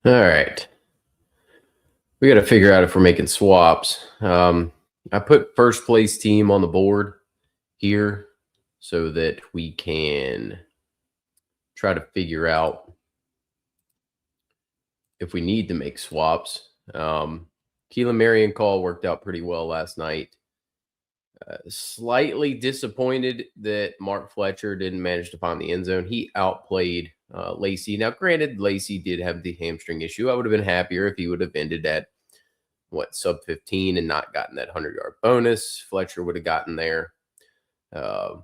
All right. We got to figure out if we're making swaps. I put first place team on the board here so that we can try to figure out if we need to make swaps. Keelan Marion call worked out pretty well last night. Slightly disappointed that Mark Fletcher didn't manage to find the end zone. He outplayed Lacey. Now, granted, Lacey did have the hamstring issue. I would have been happier if he would have ended at sub 15 and not gotten that 100-yard bonus. Fletcher would have gotten there. Uh,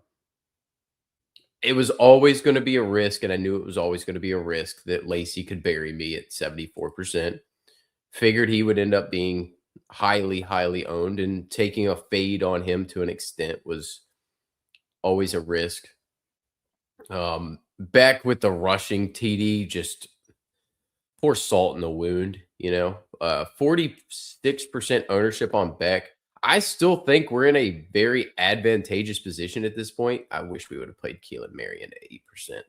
it was always going to be a risk, and I knew it was always going to be a risk that Lacey could bury me at 74%. Figured he would end up being highly, highly owned, and taking a fade on him to an extent was always a risk. Beck with the rushing TD, just pour salt in the wound, 46% ownership on Beck. I still think we're in a very advantageous position at this point. I wish we would have played Keelan Marion at 8%.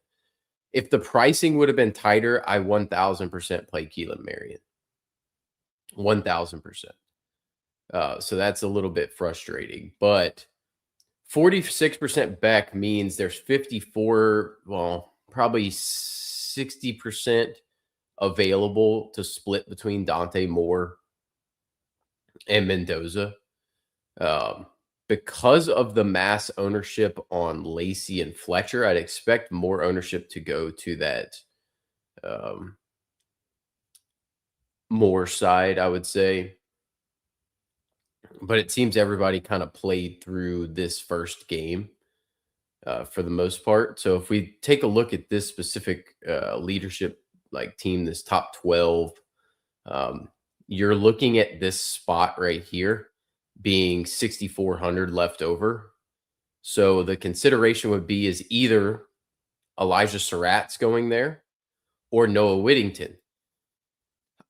If the pricing would have been tighter, I 1000% played Keelan Marion. 1000%. So that's a little bit frustrating, but 46% Beck means there's 54, well, probably 60% available to split between Dante Moore and Mendoza. Because of the mass ownership on Lacey and Fletcher, I'd expect more ownership to go to that Moore side, I would say. But it seems everybody kind of played through this first game for the most part. So if we take a look at this specific leadership team, this top 12, you're looking at this spot right here being 6,400 left over. So the consideration would be is either Elijah Surratt's going there or Noah Whittington.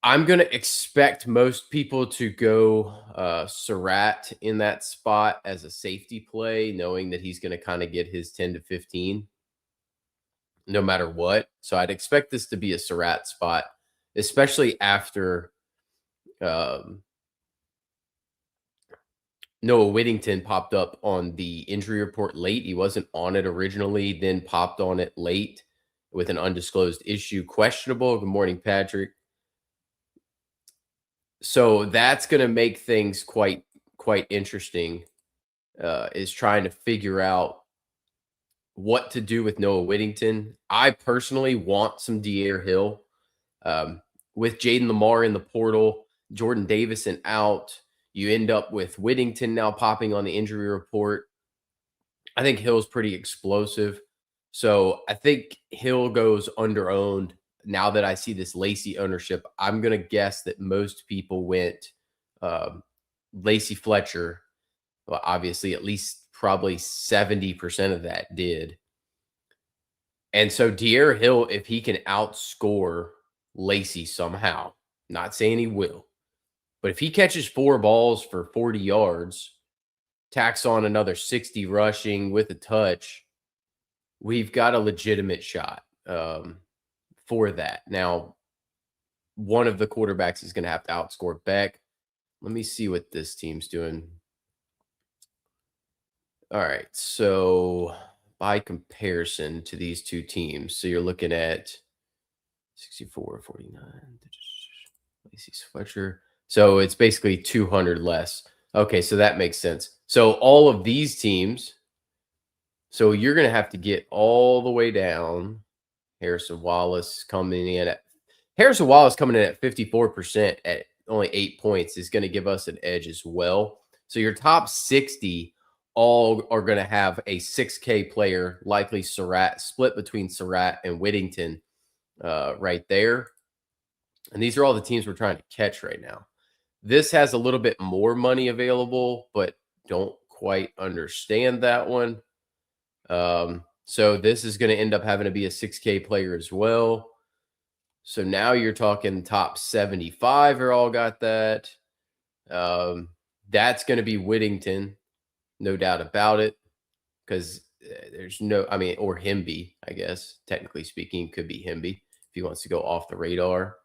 I'm going to expect most people to go Surratt in that spot as a safety play, knowing that he's going to kind of get his 10 to 15 no matter what. So I'd expect this to be a Surratt spot, especially after Noah Whittington popped up on the injury report late. He wasn't on it originally, then popped on it late with an undisclosed issue. Questionable. Good morning, Patrick. So that's going to make things quite interesting, is trying to figure out what to do with Noah Whittington. I personally want some De'Aaron Hill. With Jaden Lamar in the portal, Jordan Davison out, you end up with Whittington now popping on the injury report. I think Hill's pretty explosive. So I think Hill goes under owned. Now that I see this Lacey ownership, I'm going to guess that most people went Lacey Fletcher. Well, obviously, at least probably 70% of that did. And so De'Aaron Hill, if he can outscore Lacey somehow, not saying he will, but if he catches 4 balls for 40 yards, tacks on another 60 rushing with a touch, we've got a legitimate shot for that. Now, one of the quarterbacks is going to have to outscore Beck. Let me see what this team's doing. All right. So by comparison to these two teams, so you're looking at 64, 49, Lacey's Fletcher. So it's basically 200 less. Okay, so that makes sense. So all of these teams, so you're going to have to get all the way down. Harrison Wallace coming in at 54% at only 8 points is going to give us an edge as well. So your top 60 all are going to have a 6K player, likely Surratt, split between Surratt and Whittington right there. And these are all the teams we're trying to catch right now. This has a little bit more money available, but don't quite understand that one. So this is going to end up having to be a 6K player as well. So now you're talking top 75 are all got that. That's going to be Whittington, no doubt about it, because there's no, I mean, or Hemby, I guess, technically speaking, could be Hemby if he wants to go off the radar.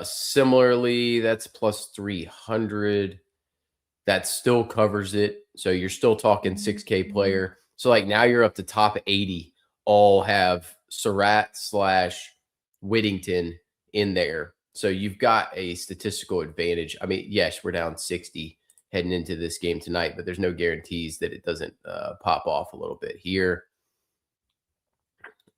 Similarly, that's plus 300. That still covers it. So you're still talking 6K player. So like now you're up to top 80, all have Surratt slash Whittington in there. So you've got a statistical advantage. I mean, yes, we're down 60 heading into this game tonight, but there's no guarantees that it doesn't pop off a little bit here.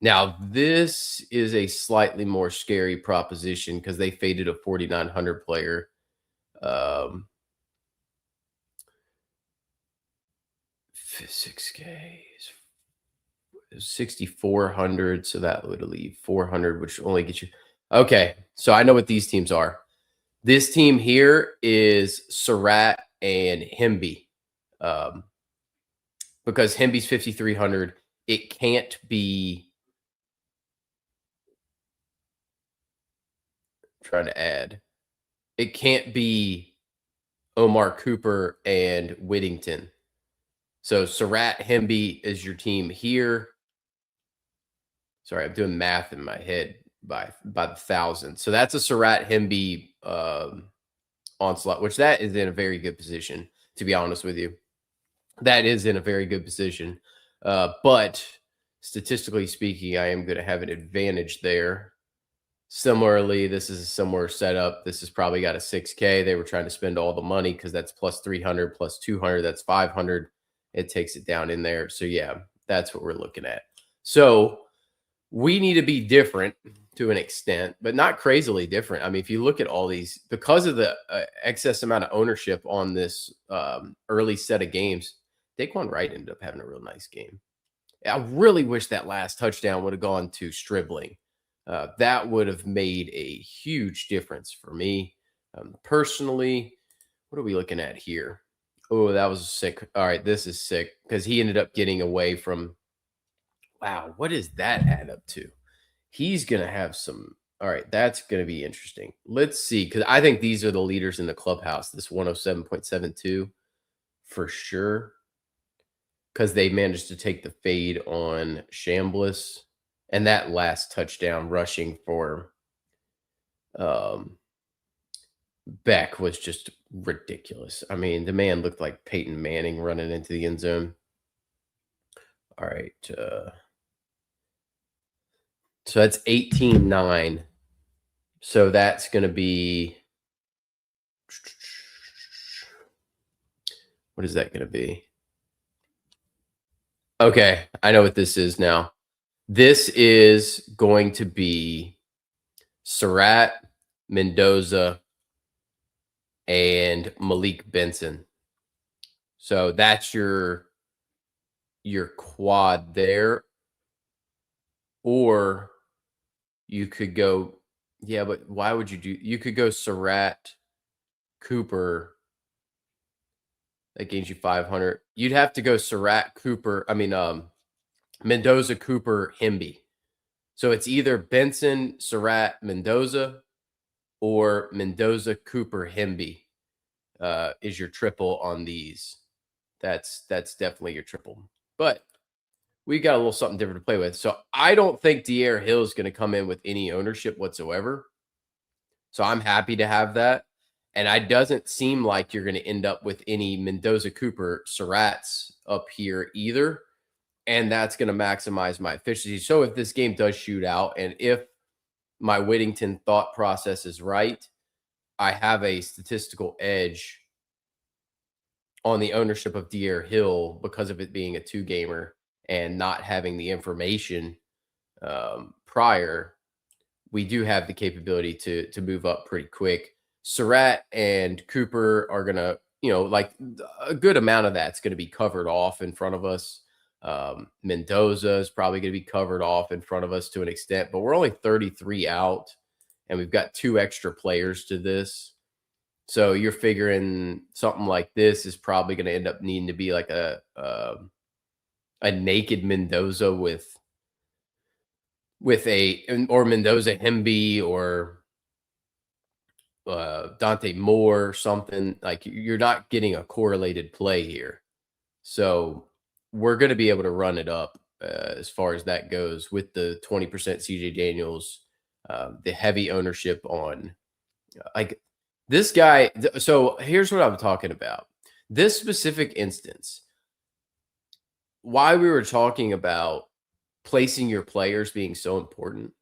Now, this is a slightly more scary proposition because they faded a 4,900 player. 6K is 6,400. So that would leave 400, which only gets you. Okay. So I know what these teams are. This team here is Surratt and Hemby. Because Hemby's 5,300. It can't be. Trying to add. It can't be Omar Cooper and Whittington. So Surratt, Hemby is your team here. Sorry, I'm doing math in my head by the thousand. So that's a Surratt, Hemby onslaught, which that is in a very good position, to be honest with you. That is in a very good position. But statistically speaking, I am going to have an advantage there. Similarly, this is a similar setup. This has probably got a 6K. They were trying to spend all the money because that's plus 300, plus 200. That's 500. It takes it down in there. So, yeah, that's what we're looking at. So, we need to be different to an extent, but not crazily different. I mean, if you look at all these, because of the excess amount of ownership on this early set of games, Daquan Wright ended up having a real nice game. I really wish that last touchdown would have gone to Stribling. That would have made a huge difference for me personally. What are we looking at here? Oh, that was sick. All right, this is sick because he ended up getting away from. Wow, what does that add up to? He's going to have some. All right, that's going to be interesting. Let's see, because I think these are the leaders in the clubhouse, this 107.72 for sure, because they managed to take the fade on Chambliss. And that last touchdown rushing for Beck was just ridiculous. I mean, the man looked like Peyton Manning running into the end zone. All right. So that's 18-9. So that's going to be. What is that going to be? Okay. I know what this is now. This is going to be Surratt, Mendoza, and Malik Benson. So that's your quad there. Or you could go, yeah, but why would you do? You could go Surratt, Cooper. That gains you 500. You'd have to go Surratt, Cooper. I mean, Mendoza, Cooper, Hemby. So it's either Benson, Surratt, Mendoza, or Mendoza, Cooper, Hemby is your triple on these. That's definitely your triple. But we got a little something different to play with. So I don't think DeAir Hill is going to come in with any ownership whatsoever. So I'm happy to have that. And it doesn't seem like you're going to end up with any Mendoza, Cooper, Surratts up here either. And that's going to maximize my efficiency. So if this game does shoot out, and if my Whittington thought process is right, I have a statistical edge on the ownership of DeAir Hill because of it being a two-gamer and not having the information prior. We do have the capability to move up pretty quick. Surratt and Cooper are going to, like a good amount of that's going to be covered off in front of us. Mendoza is probably going to be covered off in front of us to an extent, but we're only 33 out and we've got 2 extra players to this. So you're figuring something like this is probably going to end up needing to be like a naked Mendoza with or Mendoza Hemby or Dante Moore or something. Like you're not getting a correlated play here. So we're going to be able to run it up as far as that goes with the 20% CJ Daniels the heavy ownership on like this guy. So here's what I'm talking about. This specific instance, why we were talking about placing your players being so important.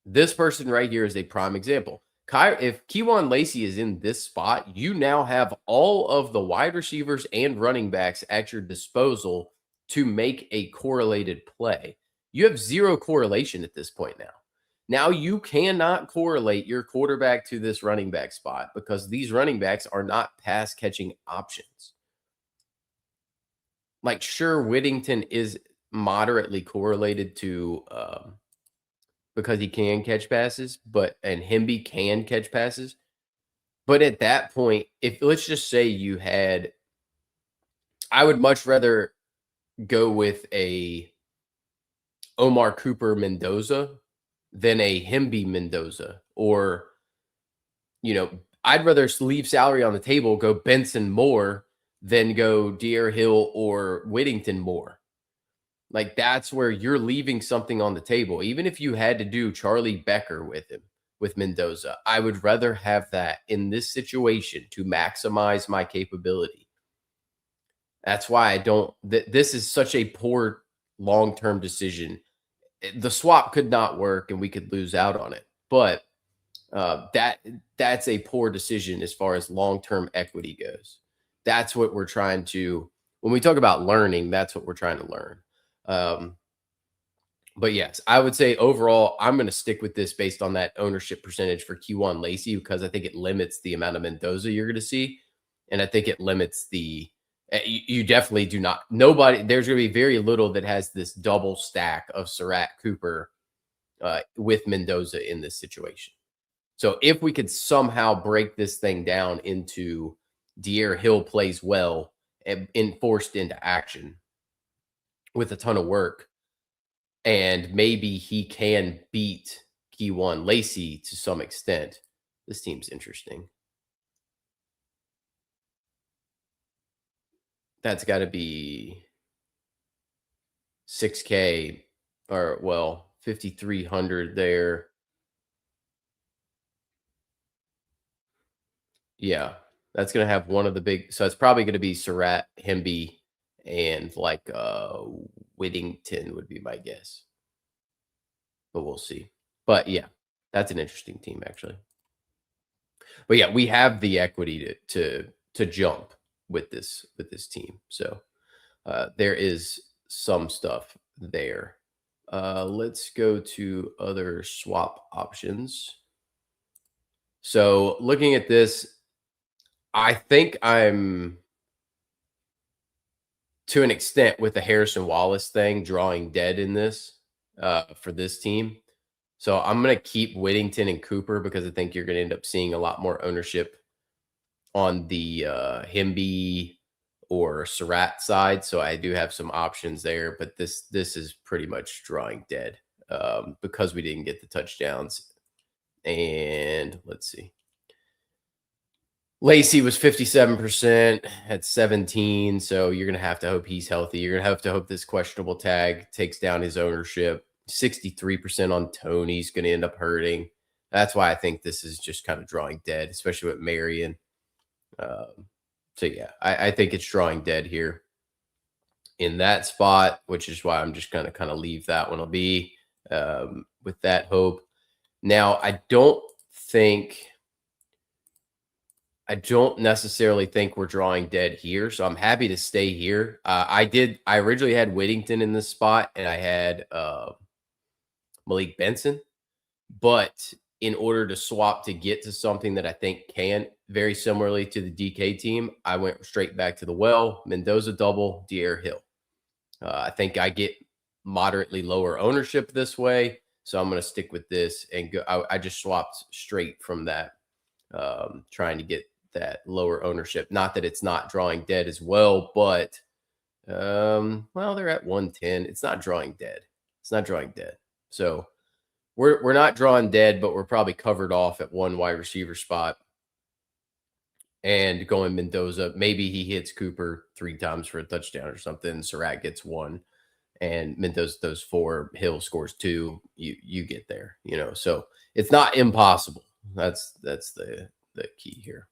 This person right here is a prime example. If Keywan Lacey is in this spot, you now have all of the wide receivers and running backs at your disposal to make a correlated play. You have zero correlation at this point now. Now you cannot correlate your quarterback to this running back spot because these running backs are not pass catching options. Like, sure, Whittington is moderately correlated to because he can catch passes, and Hemby can catch passes. But at that point, if let's just say you had, I would much rather go with a Omar Cooper Mendoza than a Hemby Mendoza, or I'd rather leave salary on the table, go Benson Moore than go Deer Hill or Whittington Moore. Like, that's where you're leaving something on the table. Even if you had to do Charlie Becker with him, with Mendoza, I would rather have that in this situation to maximize my capability. That's why I don't. This is such a poor long-term decision. The swap could not work, and we could lose out on it. But that's a poor decision as far as long-term equity goes. That's what we're trying to. When we talk about learning, that's what we're trying to learn. But yes, I would say overall, I'm going to stick with this based on that ownership percentage for Q1 Lacey because I think it limits the amount of Mendoza you're going to see. And I think it limits you definitely do not, there's going to be very little that has this double stack of Surratt Cooper with Mendoza in this situation. So if we could somehow break this thing down into Deer Hill plays well and forced into action with a ton of work, and maybe he can beat Keywan Lacey to some extent. This team's interesting. That's got to be 6K or, well, 5,300 there. Yeah, that's going to have one of the big. So it's probably going to be Surratt, Hemby, and like Whittington would be my guess. But we'll see. But yeah, that's an interesting team actually. But yeah, we have the equity to jump with this team. So there is some stuff there. Let's go to other swap options. So looking at this, I think I'm to an extent with the Harrison Wallace thing drawing dead in this for this team. So I'm going to keep Whittington and Cooper because I think you're going to end up seeing a lot more ownership on the Hemby or Surratt side. So I do have some options there, but this is pretty much drawing dead because we didn't get the touchdowns. And let's see. Lacey was 57% at 17. So you're going to have to hope he's healthy. You're going to have to hope this questionable tag takes down his ownership. 63% on Tony's going to end up hurting. That's why I think this is just kind of drawing dead, especially with Marion. So yeah, I think it's drawing dead here in that spot, which is why I'm just going to kind of leave that one be with that hope. Now, I don't necessarily think we're drawing dead here, so I'm happy to stay here. I originally had Whittington in this spot, and I had Malik Benson, but in order to swap to get to something that I think can, very similarly to the DK team, I went straight back to the well, Mendoza double, Deer Hill. I think I get moderately lower ownership this way, so I'm going to stick with this and go. I just swapped straight from that, trying to get that lower ownership. Not that it's not drawing dead as well, but well, they're at 110. It's not drawing dead. It's not drawing dead. So we're not drawing dead, but we're probably covered off at one wide receiver spot. And going Mendoza, maybe he hits Cooper 3 times for a touchdown or something. Surratt gets 1. and those 4, Hill scores 2, you get there, so it's not impossible. That's the key here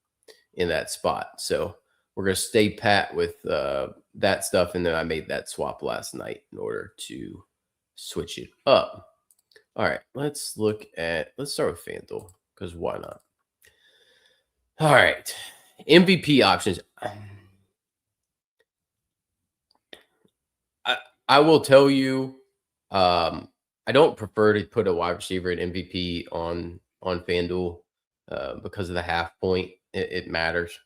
in that spot. So we're gonna stay pat with that stuff, and then I made that swap last night in order to switch it up. All right, let's start with FanDuel because why not? All right, MVP options. I I will tell you, I don't prefer to put a wide receiver at MVP on FanDuel because of the half point. It matters.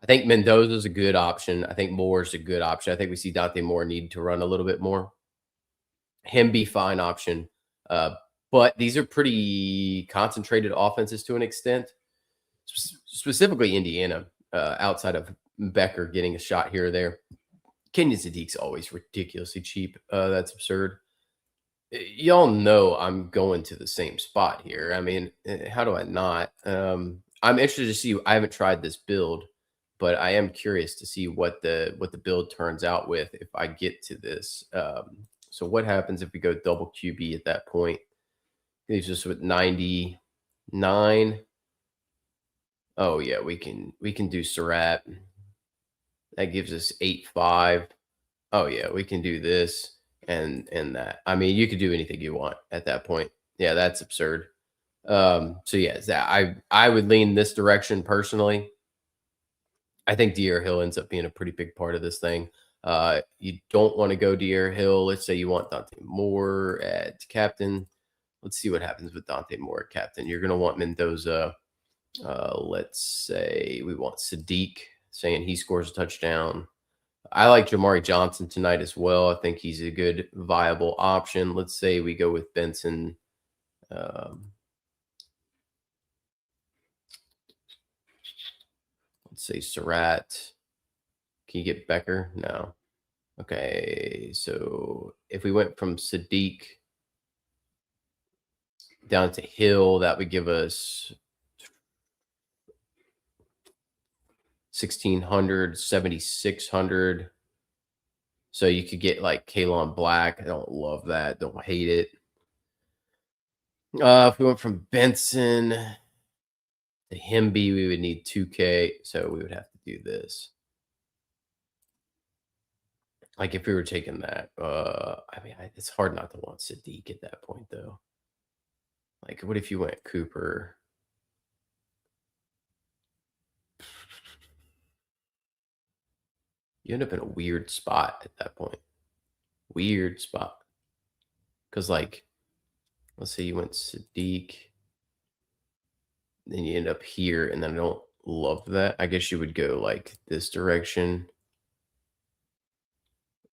I think Mendoza's a good option. I think Moore's a good option. I think we see Dante Moore need to run a little bit more. Him be fine option. Uh, but these are pretty concentrated offenses to an extent, specifically Indiana, outside of Becker getting a shot here or there. Kenyon Sadiq's always ridiculously cheap. That's absurd. Y'all know I'm going to the same spot here. I mean, how do I not? I'm interested to see. I haven't tried this build, but I am curious to see what the build turns out with if I get to this. So what happens if we go double QB at that point? Leaves us with 99. Oh yeah, we can do Surratt. That gives us 8-5. Oh yeah, we can do this and that. I mean, you could do anything you want at that point. Yeah, that's absurd. So yeah, I would lean this direction personally. I think De'Aaron Hill ends up being a pretty big part of this thing. You don't want to go De'Aaron Hill. Let's say you want Dante Moore at captain. Let's see what happens with Dante Moore at captain. You're going to want Mendoza. Let's say we want Sadiq, saying he scores a touchdown. I like Jamari Johnson tonight as well. I think he's a good, viable option. Let's say we go with Benson. Let's say Surratt. Can you get Becker? No. Okay, so if we went from Sadiq down to Hill, that would give us 1,600, 7,600. So you could get like Kalon Black. I don't love that. Don't hate it. If we went from Benson to Himby, we would need 2K. So we would have to do this. Like if we were taking that, I mean, it's hard not to want Sadiq at that point, though. Like, what if you went Cooper? You end up in a weird spot at that point. Weird spot. Because, like, let's say you went Sadiq, then you end up here, and then I don't love that. I guess you would go like this direction.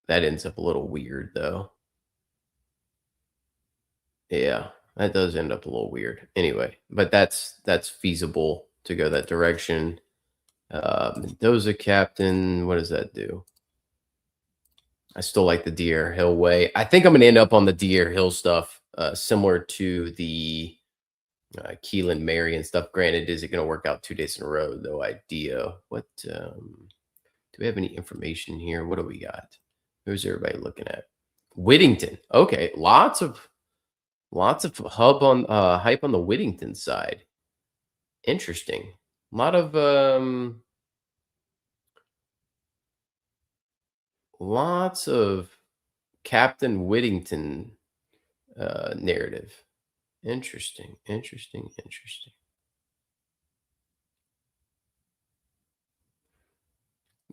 That ends up a little weird, though. Yeah, that does end up a little weird. Anyway, but that's feasible to go that direction. Mendoza captain, what does that do? I still like the Deer Hill way. I think I'm going to end up on the Deer Hill stuff, similar to the Keelan Mary and stuff. Granted, is it going to work out 2 days in a row? No idea. What do we have any information here? What do we got? Who's everybody looking at? Whittington. Okay, lots of hype on the Whittington side. Interesting. A lots of Captain Whittington narrative. Interesting.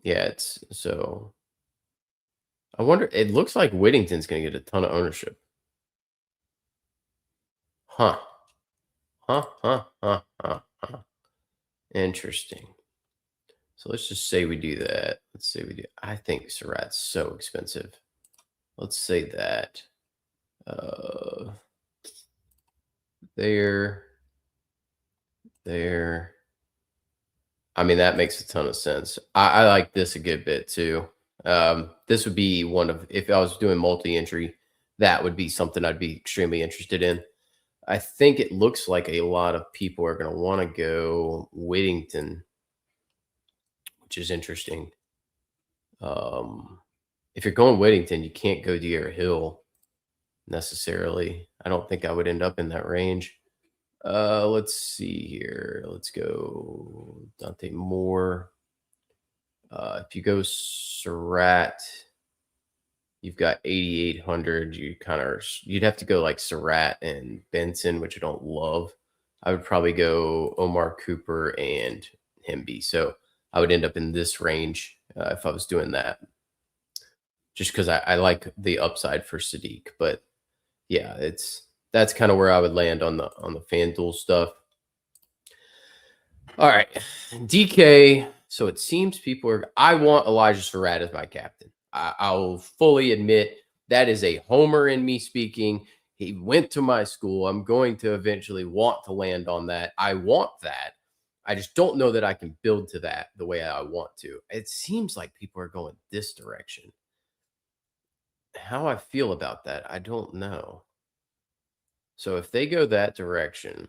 Yeah, it's so I wonder, it looks like Whittington's gonna get a ton of ownership. Huh. Interesting. So let's just say we do that. Let's say we do. I think Surratt's so expensive. Let's say that. There. I mean, that makes a ton of sense. I like this a good bit too. This would be one of, if I was doing multi-entry, that would be something I'd be extremely interested in. I think it looks like a lot of people are going to want to go Whittington, which is interesting. if you're going Whittington, you can't go Deer Hill necessarily. I don't think I would end up in that range. Let's see here. Let's go Dante Moore. If you go Surratt, you've got 8,800. You'd have to go like Surratt and Benson, which I don't love. I would probably go Omar Cooper and Hemby. So I would end up in this range if I was doing that, just because I like the upside for Sadiq. But yeah, that's kind of where I would land on the FanDuel stuff. All right, DK. So it seems I want Elijah Surratt as my captain. I'll fully admit that is a homer in me speaking. He went to my school. I'm going to eventually want to land on that. I want that. I just don't know that I can build to that the way I want to. It seems like people are going this direction. How I feel about that, I don't know. So if they go that direction,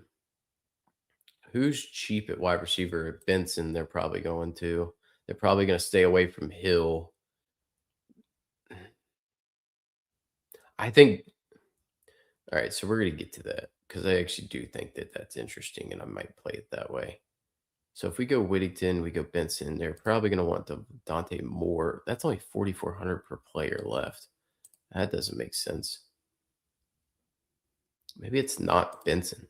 who's cheap at wide receiver? Benson, they're probably going to. They're probably going to stay away from Hill. I think. All right, so we're going to get to that because I actually do think that that's interesting, and I might play it that way. So if we go Whittington, we go Benson. They're probably going to want the Dante Moore. That's only 4,400 per player left. That doesn't make sense. Maybe it's not Benson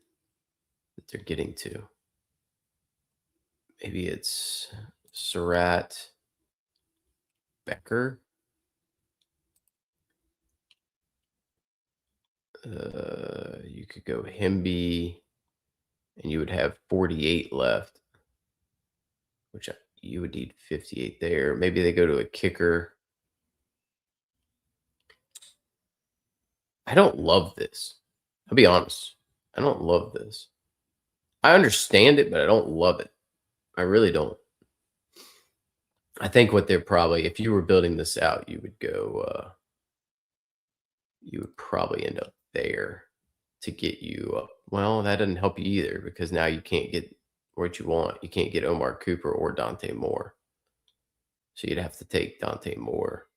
that they're getting to. Maybe it's Surratt, Becker. You could go Hemby, and you would have 48 left, which you would need 58 there. Maybe they go to a kicker. I don't love this. I'll be honest. I don't love this. I understand it, but I don't love it. I really don't. I think what they're probably, if you were building this out, you would go, you would probably end up there to get you up. Well, that doesn't help you either because now you can't get what you want. You can't get Omar Cooper or Dante Moore. So you'd have to take Dante Moore.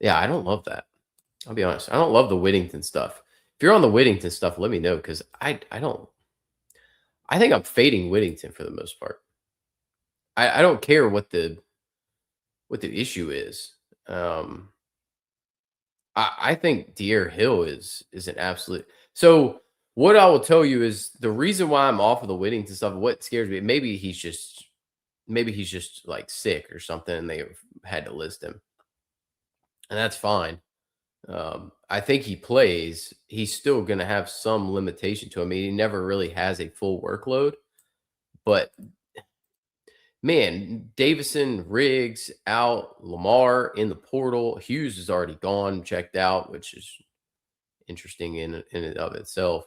Yeah, I don't love that. I'll be honest. I don't love the Whittington stuff. If you're on the Whittington stuff, let me know because I don't. I think I'm fading Whittington for the most part. I don't care what the issue is. I think Deer Hill is an absolute. So what I will tell you is the reason why I'm off of the Whittington stuff. What scares me? Maybe he's just like sick or something, and they had to list him, and that's fine. I think he plays. He's still going to have some limitation to him. I mean, he never really has a full workload, but man, Davison, Riggs out, Lamar in the portal. Hughes is already gone, checked out, which is interesting in and of itself.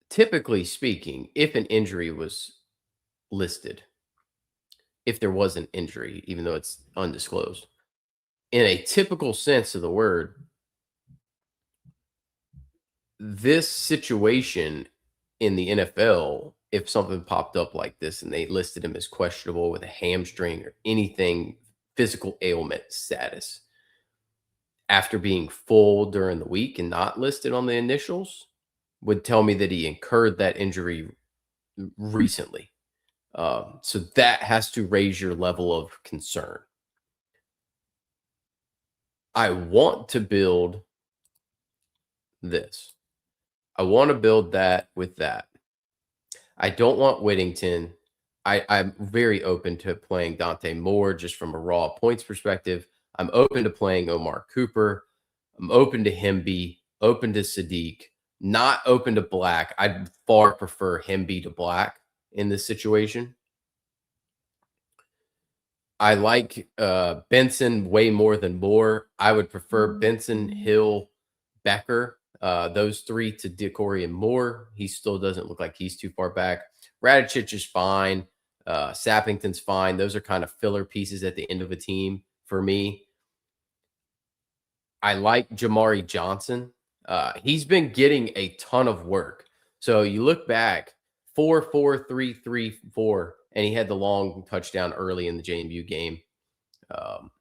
Typically speaking, if an injury was listed, if there was an injury, even though it's undisclosed, in a typical sense of the word, this situation in the NFL, if something popped up like this and they listed him as questionable with a hamstring or anything physical ailment status after being full during the week and not listed on the initials, would tell me that he incurred that injury recently. So that has to raise your level of concern. I want to build this. I want to build that with that. I don't want Whittington. I'm very open to playing Dante Moore just from a raw points perspective. I'm open to playing Omar Cooper. I'm open to Hemby, open to Sadiq, not open to Black. I'd far prefer Hemby to Black in this situation. I like Benson way more than Moore. I would prefer Benson, Hill, Becker, those three to Decory and Moore. He still doesn't look like he's too far back. Radicic is fine. Sappington's fine. Those are kind of filler pieces at the end of a team for me. I like Jamari Johnson. He's been getting a ton of work. So you look back, 4-4-3-3-4, and he had the long touchdown early in the JMU game. Um,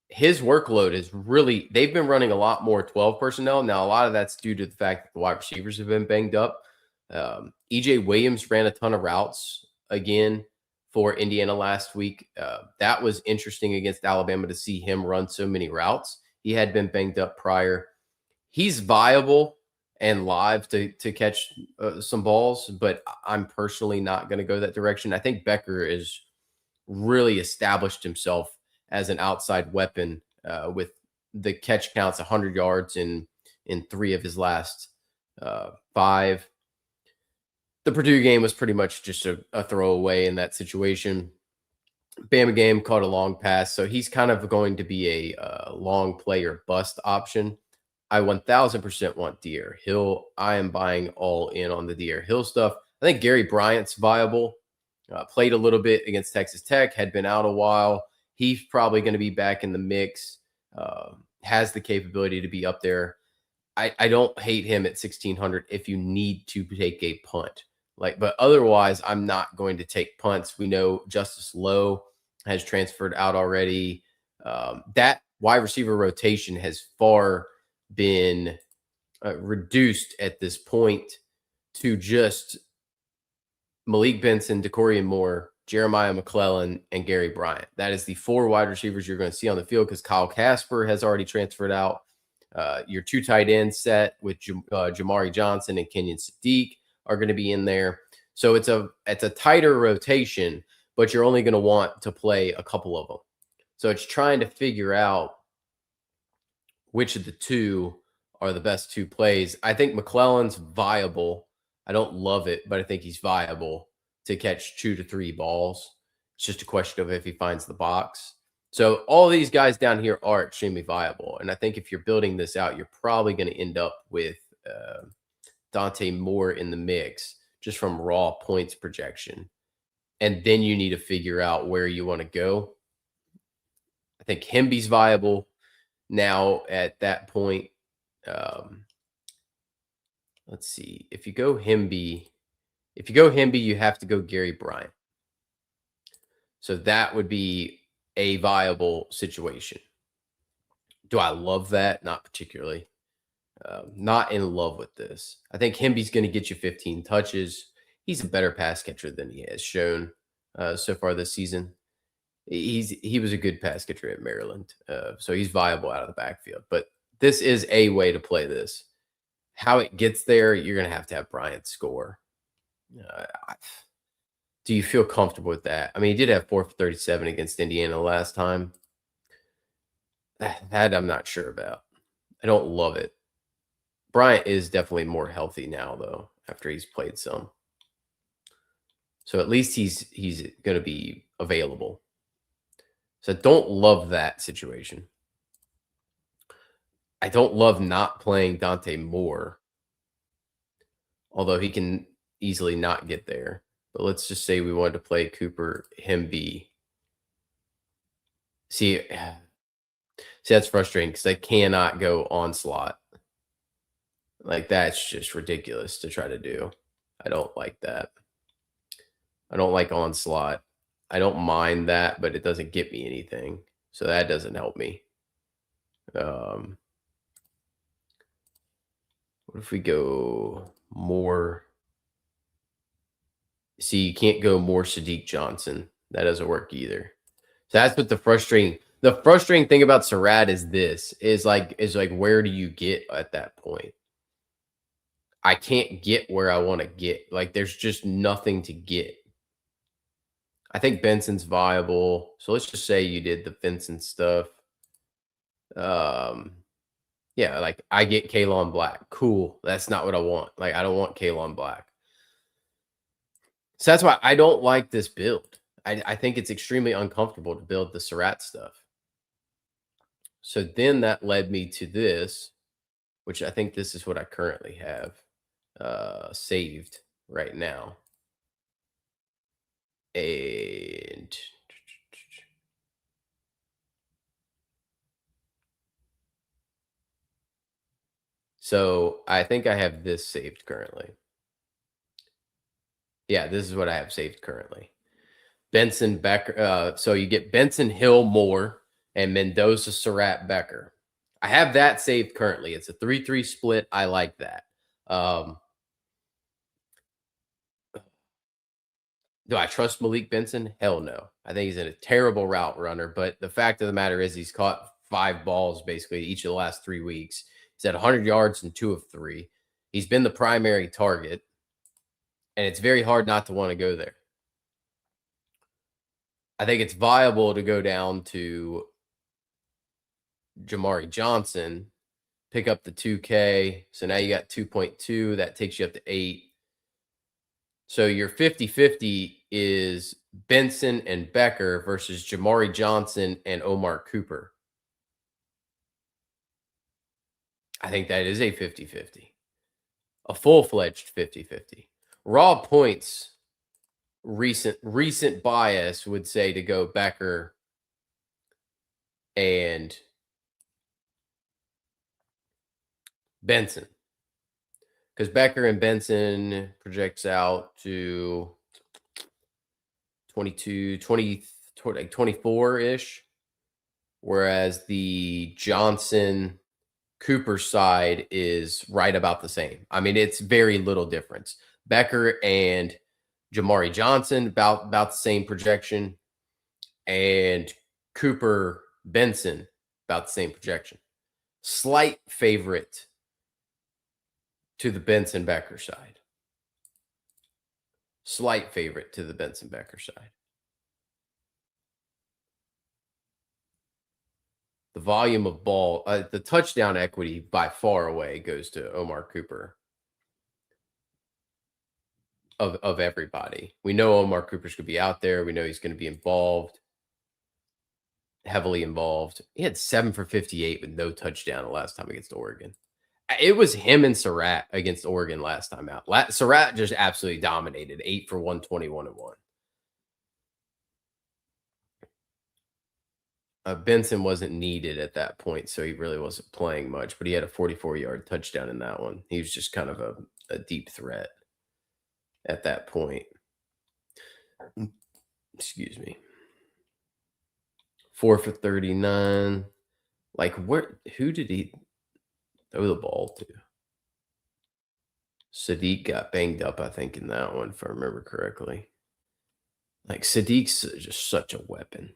his workload is really, they've been running a lot more 12 personnel. Now, a lot of that's due to the fact that the wide receivers have been banged up. EJ Williams ran a ton of routes again for Indiana last week. That was interesting against Alabama to see him run so many routes. He had been banged up prior. He's viable and live to catch some balls, but I'm personally not going to go that direction. I think Becker is really established himself as an outside weapon with the catch counts 100 yards in 3 of his last 5. The Purdue game was pretty much just a throwaway in that situation. Bama game caught a long pass, so he's kind of going to be a long player bust option. I 1000% want Deer Hill. I am buying all in on the Deer Hill stuff. I think Gary Bryant's viable. Played a little bit against Texas Tech, had been out a while. He's probably going to be back in the mix. Has the capability to be up there. I don't hate him at 1600 if you need to take a punt. But otherwise, I'm not going to take punts. We know Justice Lowe has transferred out already. That wide receiver rotation has far been reduced at this point to just Malik Benson, DeCorian Moore, Jeremiah McClellan, and Gary Bryant. That is the 4 wide receivers you're going to see on the field because Kyle Casper has already transferred out. Your 2 tight ends set with Jamari Johnson and Kenyon Sadiq are going to be in there. So it's a tighter rotation, but you're only going to want to play a couple of them. So it's trying to figure out which of the 2 are the best 2 plays. I think McClellan's viable. I don't love it, but I think he's viable to catch 2 to 3 balls. It's just a question of if he finds the box. So all these guys down here are extremely viable. And I think if you're building this out, you're probably going to end up with Dante Moore in the mix just from raw points projection. And then you need to figure out where you want to go. I think Hemby's viable now at that point. Let's see. If you go Hemby, you have to go Gary Bryant. So that would be a viable situation. Do I love that? Not particularly. Not in love with this. I think Hemby's going to get you 15 touches. He's a better pass catcher than he has shown so far this season. He was a good pass catcher at Maryland, so he's viable out of the backfield. But this is a way to play this. How it gets there, you're going to have Bryant score. Do you feel comfortable with that? I mean, he did have 4 for 37 against Indiana last time. That I'm not sure about. I don't love it. Bryant is definitely more healthy now, though, after he's played some. So at least he's going to be available. So I don't love that situation. I don't love not playing Dante Moore, although he can easily not get there. But let's just say we wanted to play Cooper Hemby. See, that's frustrating because I cannot go onslaught. Like, that's just ridiculous to try to do. I don't like that. I don't like onslaught. I don't mind that, but it doesn't get me anything. So that doesn't help me. What if we go more? See, you can't go more Sadiq Johnson. That doesn't work either. So that's what the frustrating thing about Surratt is like where do you get at that point? I can't get where I want to get. Like, there's just nothing to get. I think Benson's viable. So let's just say you did the Benson stuff. Yeah, like I get Kalon Black. Cool. That's not what I want. Like, I don't want Kalon Black. So that's why I don't like this build. I think it's extremely uncomfortable to build the Surratt stuff. So then that led me to this, which I think this is what I currently have saved right now. And so I think I have this saved currently. Yeah, this is what I have saved currently. Benson, Becker. So you get Benson, Hill, Moore, and Mendoza, Surratt, Becker. I have that saved currently. It's a 3-3 split. I like that. Do I trust Malik Benson? Hell no. I think he's a terrible route runner. But the fact of the matter is, he's caught 5 balls basically each of the last 3 weeks. He's at 100 yards in 2 of 3. He's been the primary target, and it's very hard not to want to go there. I think it's viable to go down to Jamari Johnson, pick up the 2K. So now you got 2.2. That takes you up to 8. So your 50-50 is Benson and Becker versus Jamari Johnson and Omar Cooper. I think that is a 50-50. A full-fledged 50-50. Raw points, recent bias would say to go Becker and Benson. Because Becker and Benson projects out to 22, 20, like 24-ish. Whereas the Johnson Cooper side is right about the same. I mean, it's very little difference. Becker and Jamari Johnson, about the same projection. And Cooper Benson, about the same projection. Slight favorite to the Benson Becker side. Slight favorite to the Benson Becker side. The volume of ball, the touchdown equity by far away goes to Omar Cooper of everybody. We know Omar Cooper's going to be out there. We know he's going to be involved, heavily involved. He had 7 for 58 with no touchdown the last time against Oregon. It was him and Surratt against Oregon last time out. Surratt just absolutely dominated, 8 for 121 and 1. Benson wasn't needed at that point, so he really wasn't playing much, but he had a 44-yard touchdown in that one. He was just kind of a deep threat at that point. Excuse me. 4 for 39. Like, who did he throw the ball to? Sadiq got banged up, I think, in that one, if I remember correctly. Like, Sadiq's just such a weapon.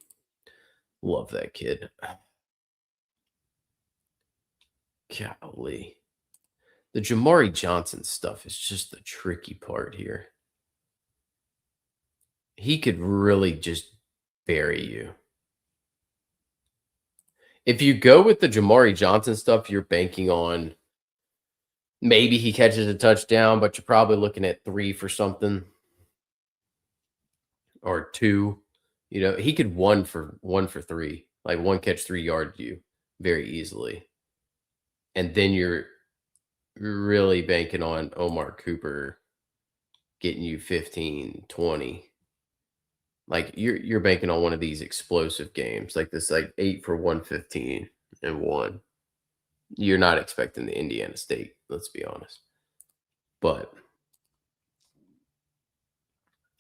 Love that kid. Golly. The Jamari Johnson stuff is just the tricky part here. He could really just bury you. If you go with the Jamari Johnson stuff, you're banking on maybe he catches a touchdown, but you're probably looking at 3 for something or 2. You know, he could 1 for 3, like 1 catch 3 yard you very easily. And then you're really banking on Omar Cooper getting you 15, 20. Like you're banking on one of these explosive games, like this, like 8 for 115 and 1. You're not expecting the Indiana State, let's be honest. But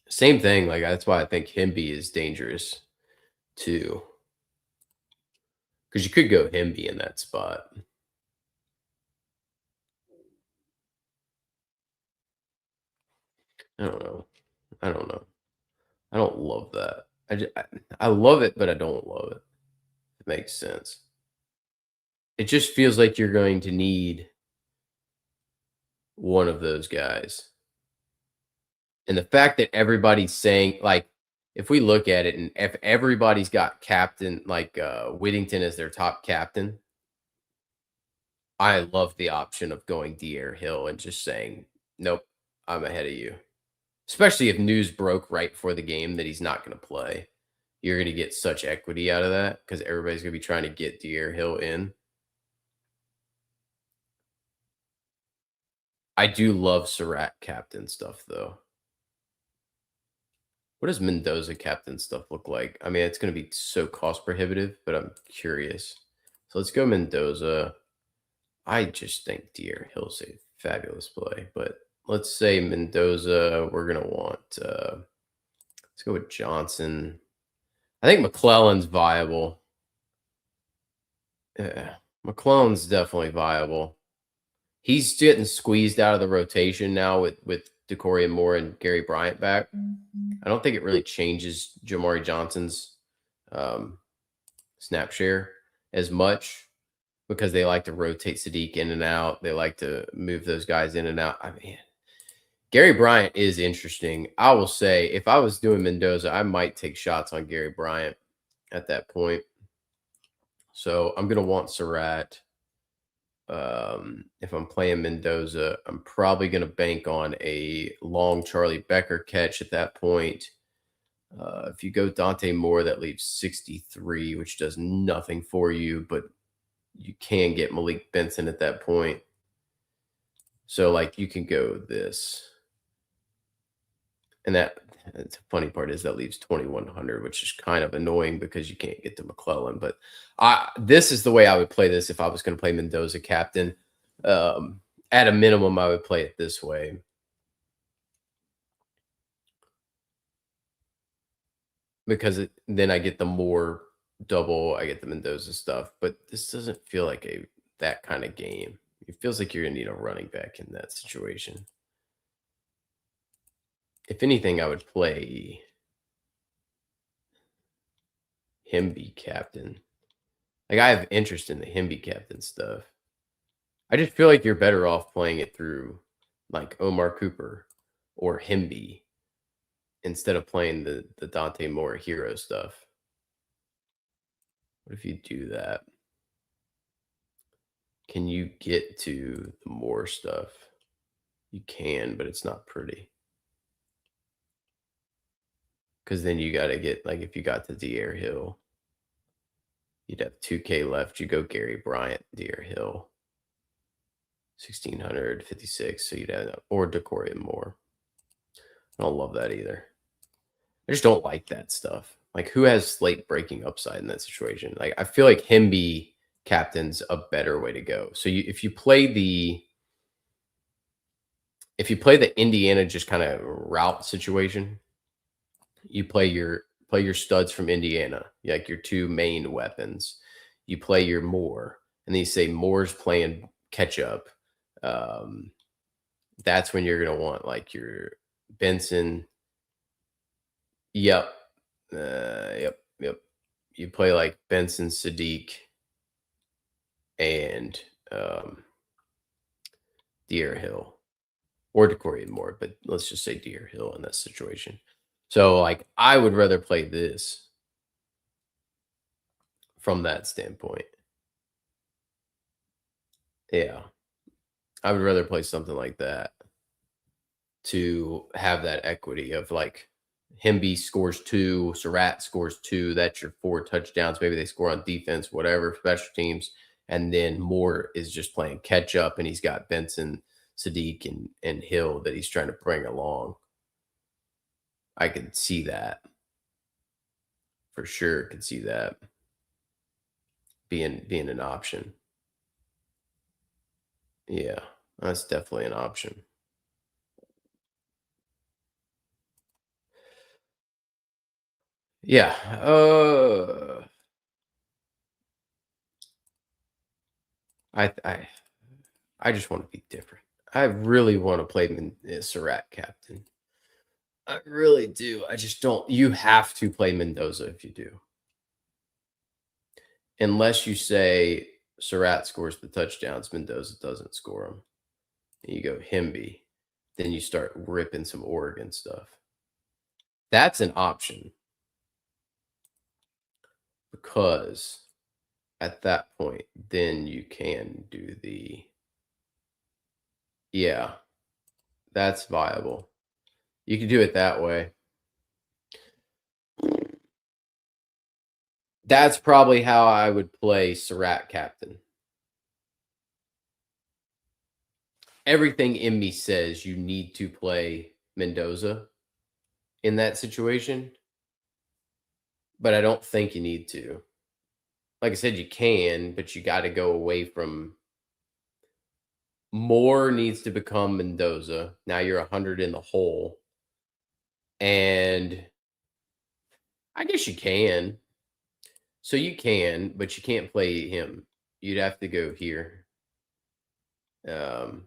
same thing, like that's why I think Hemby is dangerous too. Because you could go Hemby in that spot. I don't know. I don't love that. I love it, but I don't love it. It makes sense. It just feels like you're going to need one of those guys. And the fact that everybody's saying, like, if we look at it and if everybody's got captain, like Whittington as their top captain, I love the option of going De'Aaron Hill and just saying, nope, I'm ahead of you. Especially if news broke right before the game that he's not going to play. You're going to get such equity out of that because everybody's going to be trying to get De'Aaron Hill in. I do love Surratt captain stuff, though. What does Mendoza captain stuff look like? I mean, it's going to be so cost prohibitive, but I'm curious. So let's go Mendoza. I just think De'Aaron Hill's a fabulous play, but let's say Mendoza, we're going to want Let's go with Johnson. I think McClellan's viable. Yeah, McClellan's definitely viable. He's getting squeezed out of the rotation now with Decoria Moore and Gary Bryant back. I don't think it really changes Jamari Johnson's um, snap share as much because they like to rotate Sadiq in and out. They like to move those guys in and out. I mean, Gary Bryant is interesting. I will say, if I was doing Mendoza, I might take shots on Gary Bryant at that point. So I'm going to want Surratt. If I'm playing Mendoza, I'm probably going to bank on a long Charlie Becker catch at that point. If you go Dante Moore, that leaves 63, which does nothing for you, but you can get Malik Benson at that point. So, like, you can go this. And the funny part is that leaves 2,100, which is kind of annoying because you can't get to McClellan. But this is the way I would play this if I was going to play Mendoza captain. At a minimum, I would play it this way. Because then I get the more double, I get the Mendoza stuff. But this doesn't feel like that kind of game. It feels like you're going to need a running back in that situation. If anything, I would play Himby captain. Like, I have interest in the Himby captain stuff. I just feel like you're better off playing it through like Omar Cooper or Himby instead of playing the Dante Moore hero stuff. What if you do that? Can you get to the Moore stuff? You can, but it's not pretty. Because then you got to get, like, if you got to De'Air Hill, you'd have 2K left. You go Gary Bryant, De'Air Hill. 1,656. So you'd have, or Decoria Moore. I don't love that either. I just don't like that stuff. Like, who has slate breaking upside in that situation? Like, I feel like Himby captain's a better way to go. So if you play the Indiana just kind of route situation, you play your studs from Indiana, like your two main weapons. You play your Moore, and then you say Moore's playing catch up. That's when you're gonna want like your Benson. Yep. Yep. You play like Benson, Sadiq, and De'Air Hill, or Decoria Moore, but let's just say De'Air Hill in that situation. So, like, I would rather play this from that standpoint. Yeah. I would rather play something like that to have that equity of like Himby scores 2, Surratt scores 2. That's your 4 touchdowns. Maybe they score on defense, whatever, special teams. And then Moore is just playing catch up, and he's got Benson, Sadiq, and Hill that he's trying to bring along. I could see that. For sure, could see that being an option. Yeah, that's definitely an option. Yeah. I just want to be different. I really want to play Surratt captain. I really do. I just don't. You have to play Mendoza if you do, unless you say Surratt scores the touchdowns, Mendoza doesn't score them. And you go Himby, then you start ripping some Oregon stuff. That's an option because at that point, then you can do yeah, that's viable. You can do it that way. That's probably how I would play Surratt captain. Everything in me says you need to play Mendoza in that situation, but I don't think you need to. Like I said, you can, but you got to go away from Moore needs to become Mendoza. Now you're 100 in the hole. And I guess you can. So you can, but you can't play him. You'd have to go here. Um,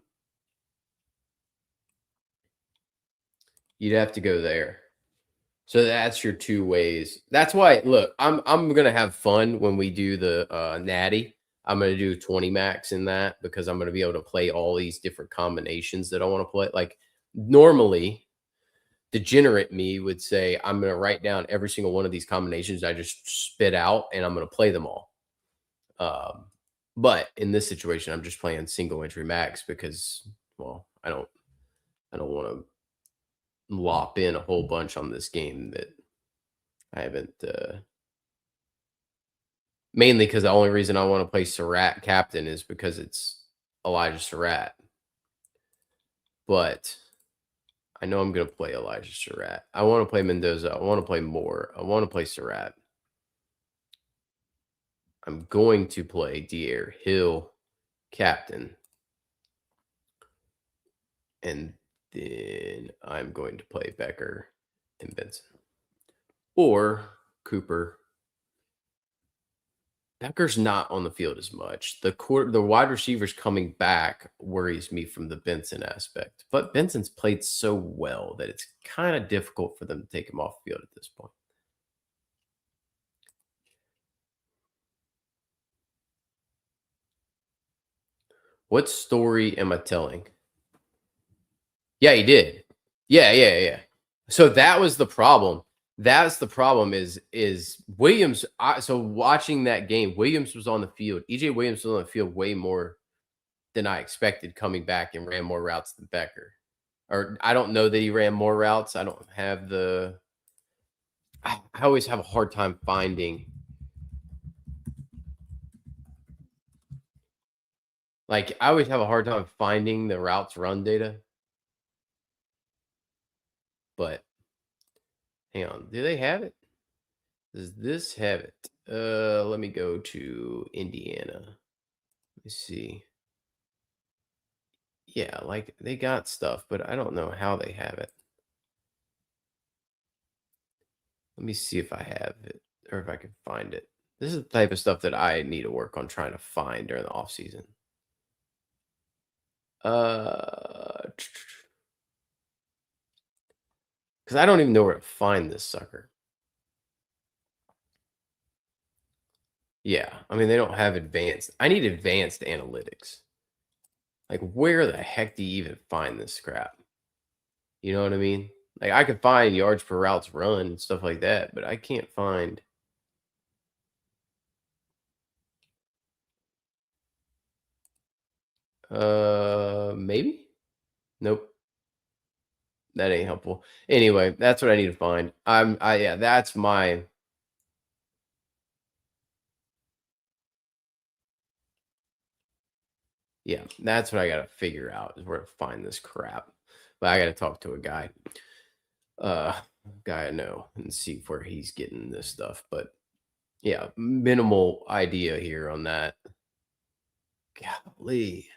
you'd have to go there. So that's your 2 ways. That's why look, I'm gonna have fun when we do the, natty. I'm gonna do 20 max in that because I'm gonna be able to play all these different combinations that I wanna play. Like, normally, degenerate me would say, "I'm gonna write down every single one of these combinations I just spit out, and I'm gonna play them all." Um, but in this situation, I'm just playing single entry max because, well, I don't wanna lop in a whole bunch on this game that I haven't, mainly because the only reason I wanna play Surratt captain is because it's Elijah Surratt, but I know I'm gonna play Elijah Surratt. I wanna play Mendoza, I wanna play Moore, I wanna play Surratt. I'm going to play Dier Hill captain, and then I'm going to play Becker and Benson. Or Cooper. Becker's not on the field as much. The wide receivers coming back worries me from the Benson aspect. But Benson's played so well that it's kind of difficult for them to take him off the field at this point. What story am I telling? Yeah, he did. Yeah, yeah, yeah. So that was the problem. That's the problem is Williams. So watching that game, Williams was on the field. EJ Williams was on the field way more than I expected coming back and ran more routes than Becker. Or I don't know that he ran more routes. I don't have the. I always have a hard time finding. Like I always have a hard time finding the routes run data. But hang on, do they have it? Does this have it? Let me go to Indiana. Let me see. Yeah, like they got stuff, but I don't know how they have it. Let me see if I have it or if I can find it. This is the type of stuff that I need to work on trying to find during the off season. Because I don't even know where to find this sucker. Yeah, I mean they don't have advanced. I need advanced analytics. Like where the heck do you even find this crap? You know what I mean? Like I could find yards per routes run and stuff like that, but I can't find. Maybe. Nope. That ain't helpful. Anyway, that's what I need to find. Yeah, that's my. Yeah, that's what I gotta figure out is where to find this crap. But I gotta talk to a uh, guy I know and see where he's getting this stuff. But yeah, minimal idea here on that. Golly.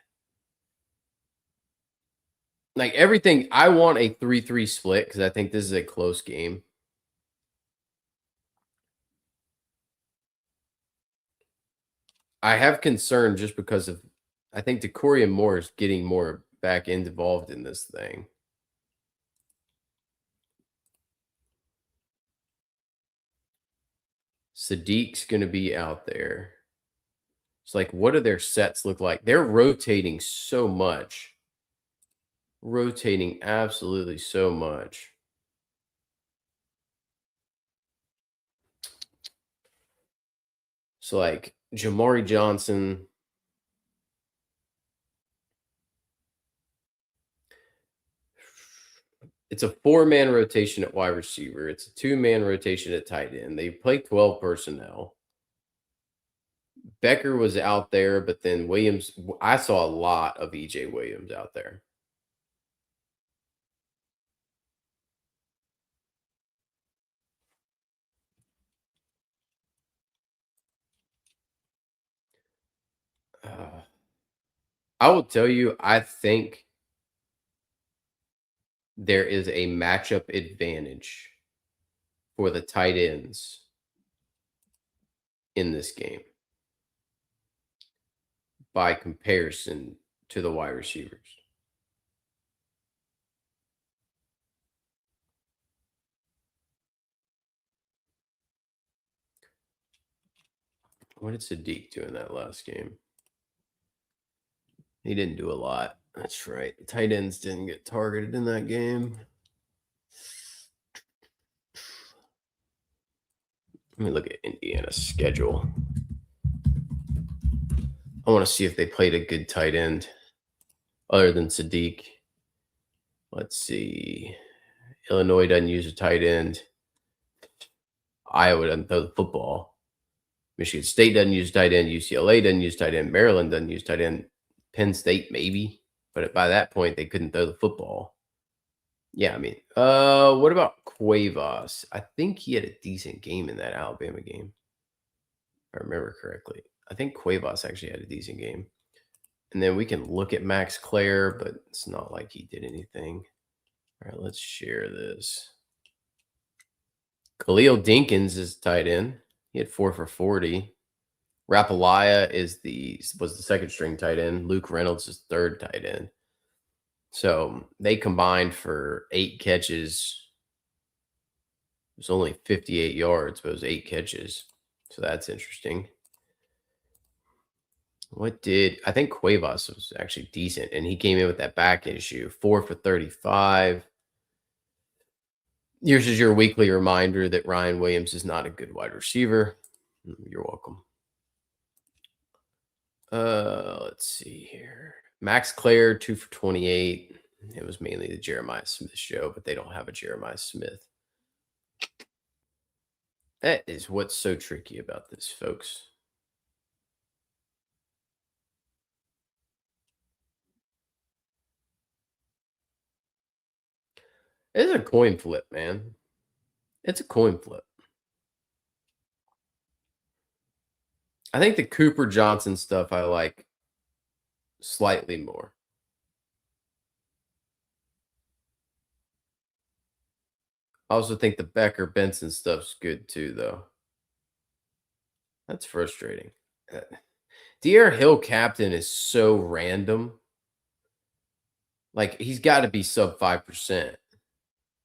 Like everything, I want a 3-3 split because I think this is a close game. I have concern just because of I think Decory and Moore is getting more back involved in this thing. Sadiq's gonna be out there. It's like, what do their sets look like? They're rotating so much. Rotating absolutely so much. So like Jamari Johnson. It's a 4-man rotation at wide receiver. It's a 2-man rotation at tight end. They play 12 personnel. Becker was out there, but then Williams. I saw a lot of EJ Williams out there. I will tell you, I think there is a matchup advantage for the tight ends in this game by comparison to the wide receivers. What did Sadiq do in that last game? He didn't do a lot. That's right. Tight ends didn't get targeted in that game. Let me look at Indiana's schedule. I want to see if they played a good tight end other than Sadiq. Let's see. Illinois doesn't use a tight end. Iowa doesn't throw the football. Michigan State doesn't use tight end. UCLA doesn't use tight end. Maryland doesn't use tight end. Penn State maybe, but by that point they couldn't throw the football. Yeah, I mean, what about Cuevas? I think he had a decent game in that Alabama game, if I remember correctly. I think Cuevas actually had a decent game. And then we can look at Max Clare, but it's not like he did anything. All right, let's share this. Khalil Dinkins is tight end. He had 4 for 40. Rapalaya was the second string tight end. Luke Reynolds is third tight end. So they combined for 8 catches. It was only 58 yards, but it was 8 catches. So that's interesting. I think Cuevas was actually decent, and he came in with that back issue. 4 for 35. Here's just your weekly reminder that Ryan Williams is not a good wide receiver. You're welcome. Let's see here. Max Clare, 2 for 28. It was mainly the Jeremiah Smith show, but they don't have a Jeremiah Smith. That is what's so tricky about this, folks. It's a coin flip, man. It's a coin flip. I think the Cooper Johnson stuff I like slightly more. I also think the Becker Benson stuff's good too, though. That's frustrating. De'Aaron Hill captain is so random. Like, he's got to be sub 5%.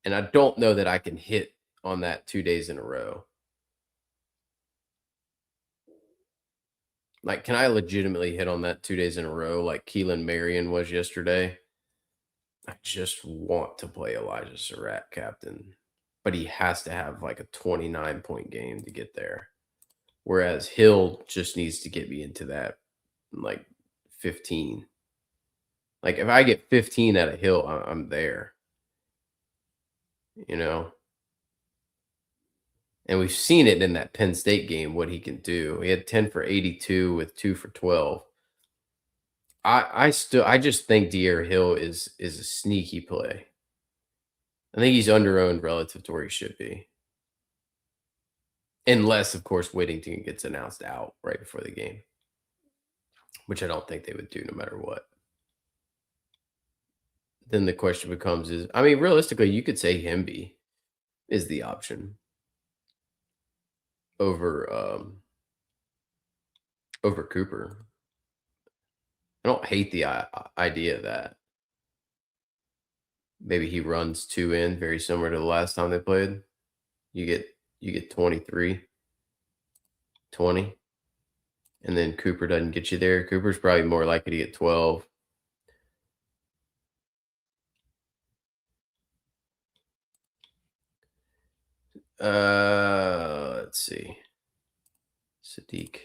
And I don't know that I can hit on that 2 days in a row. Like, can I legitimately hit on that 2 days in a row like Keelan Marion was yesterday? I just want to play Elijah Surratt captain. But he has to have like a 29-point game to get there. Whereas Hill just needs to get me into that like 15. Like, if I get 15 out of Hill, I'm there. You know? And we've seen it in that Penn State game, what he can do. He had 10 for 82 with 2 for 12. I just think De'Aaron Hill is a sneaky play. I think he's under-owned relative to where he should be. Unless, of course, Whittington gets announced out right before the game, which I don't think they would do no matter what. Then the question becomes realistically, you could say Hemby is the option over Cooper. I don't hate the idea of that. Maybe he runs 2 in, very similar to the last time they played. You get 23, 20, and then Cooper doesn't get you there. Cooper's probably more likely to get 12. Let's see. Sadiq.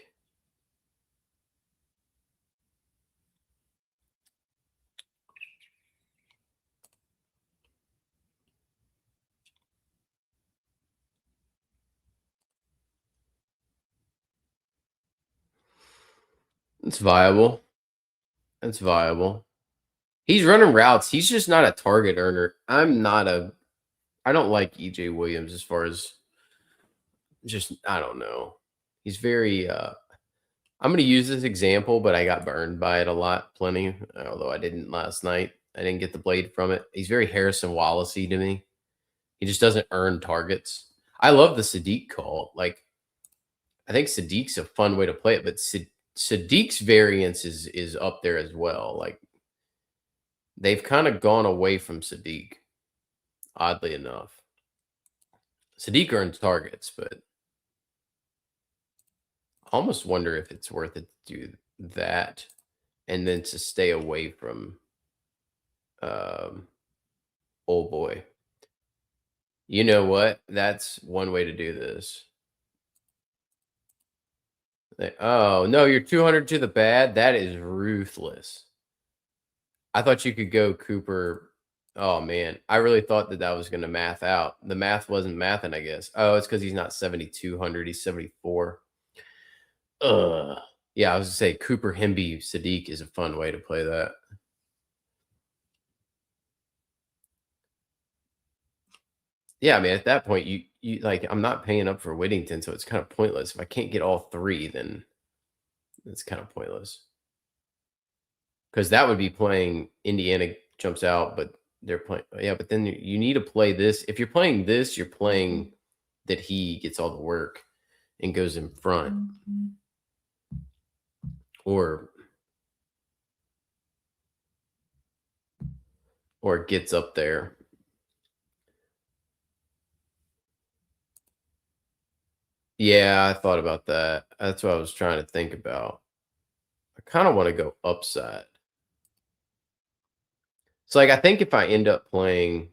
It's viable. It's viable. He's running routes. He's just not a target earner. I don't like EJ Williams as far as I don't know. He's very I'm going to use this example, but I got burned by it plenty, although I didn't last night. I didn't get the blade from it. He's very Harrison Wallacey to me. He just doesn't earn targets. I love the Sadiq call. Like, I think Sadiq's a fun way to play it, but Sadiq's variance is up there as well. Like, they've kind of gone away from Sadiq, oddly enough. Sadiq earns targets, but I almost wonder if it's worth it to do that and then to stay away from um, old boy. You know what? That's one way to do this. Oh, no, you're 200 to the bad? That is ruthless. I thought you could go Cooper. Oh, man. I really thought that that was going to math out. The math wasn't mathing, I guess. Oh, it's because he's not 7,200. He's 74. Ugh. Yeah, I was going to say Cooper Hemby Sadiq is a fun way to play that. Yeah, I mean, at that point, you like, I'm not paying up for Whittington, so it's kind of pointless. If I can't get all three, then it's kind of pointless. Because that would be playing Indiana jumps out, but they're playing. Yeah, but then you need to play this. If you're playing this, you're playing that he gets all the work and goes in front, or gets up there. Yeah, I thought about that. That's what I was trying to think about. I kind of want to go upside. So, like, I think if I end up playing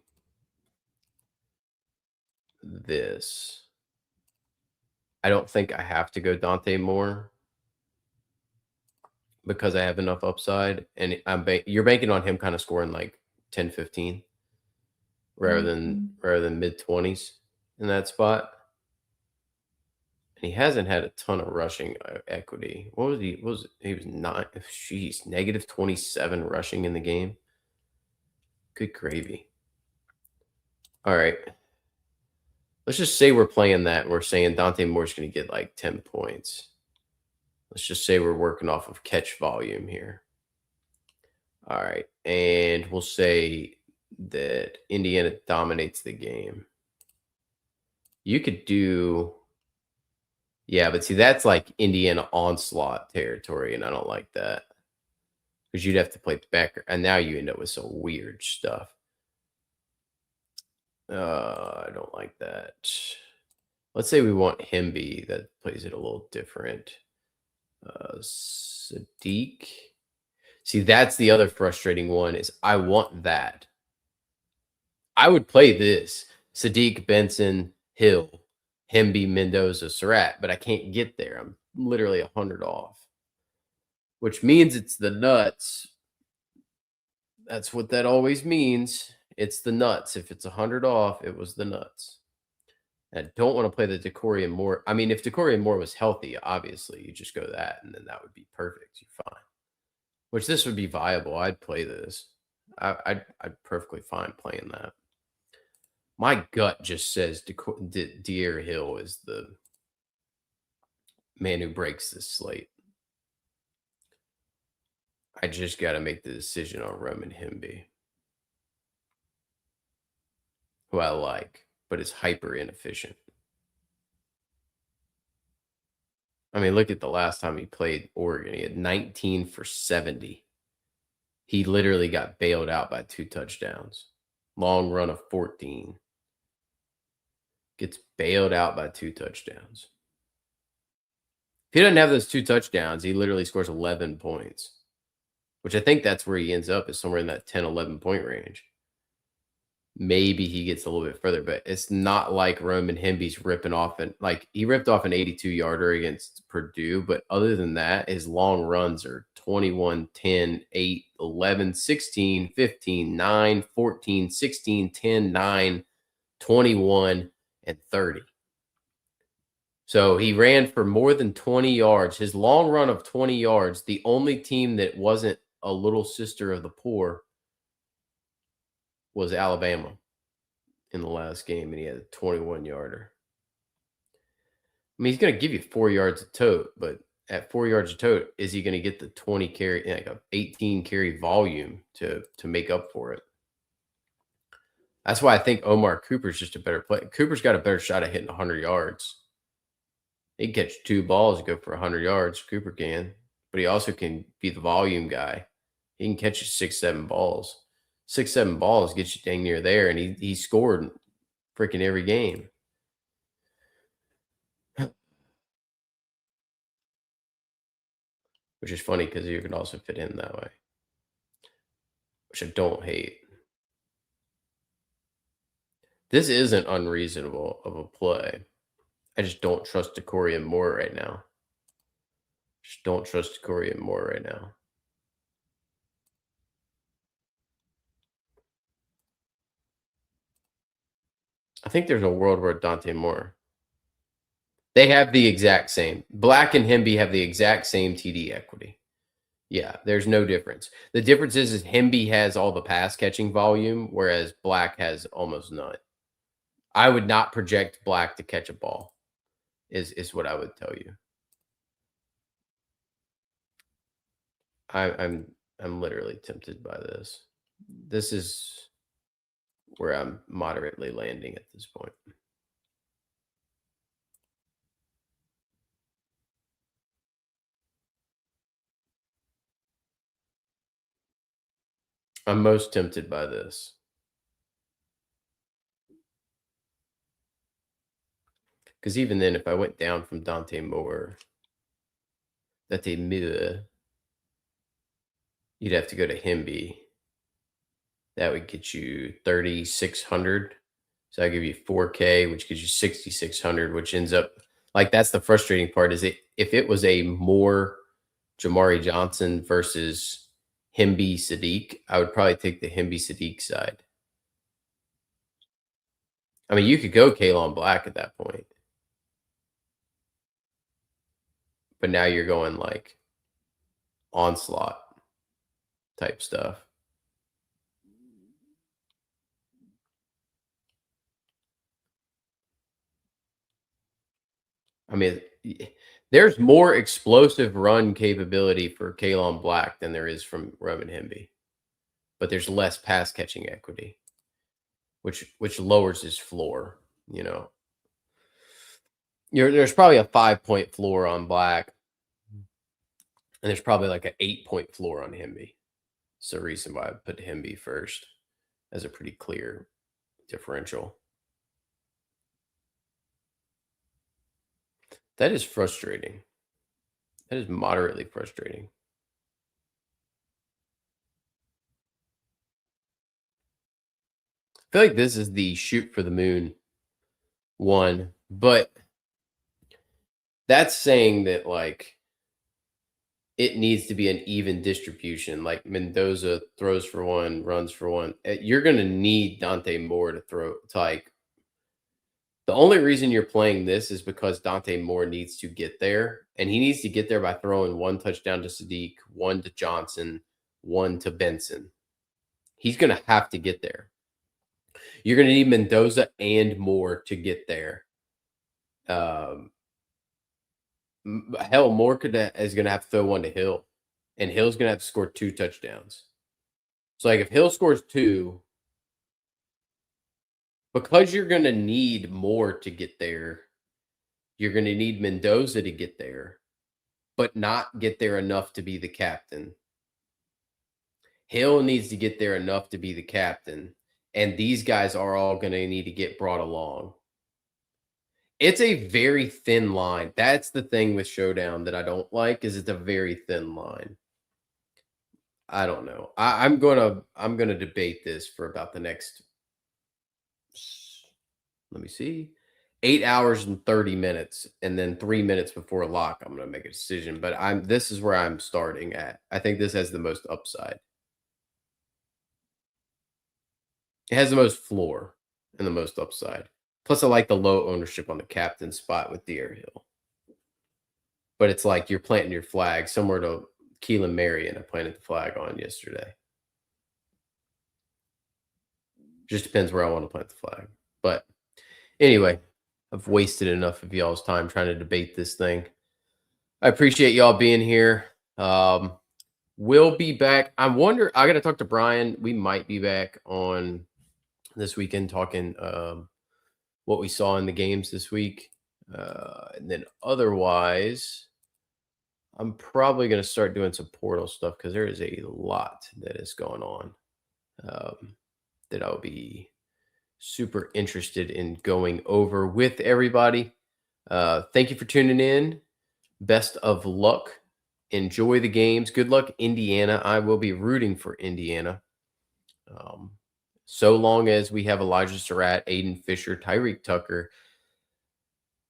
this, I don't think I have to go Dante Moore because I have enough upside, and you're banking on him kind of scoring like 10, 15 rather than mid-20s in that spot. And he hasn't had a ton of rushing equity. What was he? He was not? Jeez, negative 27 rushing in the game. Good gravy. All right. Let's just say we're playing that. And we're saying Dante Moore's going to get like 10 points. Let's just say we're working off of catch volume here. All right. And we'll say that Indiana dominates the game. You could do, yeah, but see, that's like Indiana onslaught territory, and I don't like that. Because you'd have to play back, and now you end up with some weird stuff. I don't like that. Let's say we want Hemby. That plays it a little different. Sadiq. See, that's the other frustrating one is I want that. I would play this. Sadiq, Benson, Hill, Hemby, Mendoza, Surratt, but I can't get there. I'm literally 100 off, which means it's the nuts. That's what that always means. It's the nuts. If it's 100 off, it was the nuts. I don't want to play the Decorian Moore. I mean, if Decorian Moore was healthy, obviously you just go that, and then that would be perfect. You're fine. Which this would be viable. I'd play this. I'd perfectly fine playing that. My gut just says De'Aaron Hill is the man who breaks this slate. I just got to make the decision on Roman Hemby, who I like, but is hyper inefficient. I mean, look at the last time he played Oregon. He had 19 for 70. He literally got bailed out by 2 touchdowns. Long run of 14. Gets bailed out by 2 touchdowns. If he doesn't have those 2 touchdowns, he literally scores 11 points, which I think that's where he ends up, is somewhere in that 10, 11 point range. Maybe he gets a little bit further, but it's not like Roman Hemby's ripping off, and like he ripped off an 82-yarder against Purdue, but other than that, his long runs are 21, 10, 8, 11, 16, 15, 9, 14, 16, 10, 9, 21, and 30. So he ran for more than 20 yards. His long run of 20 yards, the only team that wasn't a little sister of the poor was Alabama in the last game, and he had a 21-yarder. I mean, he's going to give you 4 yards a tote, but at 4 yards a tote, is he going to get the 20 carry, like a 18 carry volume to make up for it? That's why I think Omar Cooper's just a better play. Cooper's got a better shot at hitting 100 yards. He can catch 2 balls and go for 100 yards. Cooper can, but he also can be the volume guy. He can catch you 6, 7 balls. 6, 7 balls gets you dang near there, and he scored freaking every game. Which is funny because you can also fit him that way, which I don't hate. This isn't unreasonable of a play. I just don't trust Decoria Moore right now. Just don't trust Decoria Moore right now. I think there's a world where Dante Moore. They have the exact same. Black and Hemby have the exact same TD equity. Yeah, there's no difference. The difference is Hemby has all the pass catching volume, whereas Black has almost none. I would not project Black to catch a ball, is what I would tell you. I'm literally tempted by this. This is where I'm moderately landing at this point. I'm most tempted by this. Because even then, if I went down from Dante Moore, Dante Moore, you'd have to go to Hemby. That would get you 3,600. So I give you 4K, which gives you 6,600, which ends up like that's the frustrating part. Is it if it was a more Jamari Johnson versus Hemby Sadiq, I would probably take the Hemby Sadiq side. I mean, you could go Kalon Black at that point, but now you're going like onslaught type stuff. I mean, there's more explosive run capability for Kalon Black than there is from Roman Hemby, but there's less pass catching equity, which lowers his floor. You know, there's probably a 5-point floor on Black, and there's probably like an 8-point floor on Hemby. It's the reason why I put Hemby first as a pretty clear differential. That is frustrating. That is moderately frustrating. I feel like this is the shoot for the moon one, but that's saying that like it needs to be an even distribution. Like Mendoza throws for one, runs for one. You're going to need Dante Moore to throw to like. The only reason you're playing this is because Dante Moore needs to get there, and he needs to get there by throwing 1 touchdown to Sadiq, 1 to Johnson, 1 to Benson. He's going to have to get there. You're going to need Mendoza and Moore to get there. Hell, Moore is going to have to throw 1 to Hill, and Hill's going to have to score 2 touchdowns. So, like, if Hill scores 2, because you're going to need Moore to get there, you're going to need Mendoza to get there, but not get there enough to be the captain. Hill needs to get there enough to be the captain, and these guys are all going to need to get brought along. It's a very thin line. That's the thing with Showdown that I don't like is it's a very thin line. I don't know. I'm gonna debate this for about the next. Let me see. 8 hours and 30 minutes, and then 3 minutes before lock, I'm going to make a decision. But this is where I'm starting at. I think this has the most upside. It has the most floor and the most upside. Plus, I like the low ownership on the captain spot with Deer Hill. But it's like you're planting your flag somewhere to Keelan Marion. I planted the flag on yesterday. Just depends where I want to plant the flag. But anyway, I've wasted enough of y'all's time trying to debate this thing. I appreciate y'all being here. We'll be back. I got to talk to Brian. We might be back on this weekend, talking what we saw in the games this week. And then otherwise, I'm probably going to start doing some portal stuff because there is a lot that is going on um, that I'll be super interested in going over with everybody. Thank you for tuning in. Best of luck. Enjoy the games. Good luck, Indiana. I will be rooting for Indiana. Um, so long as we have Elijah Surratt, Aiden Fisher, Tyreek Tucker,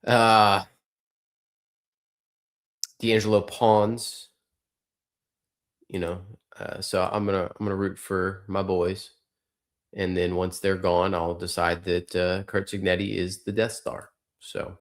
uh, D'Angelo Pons, so I'm gonna root for my boys, and then once they're gone, I'll decide that Kurt Signetti is the Death Star. So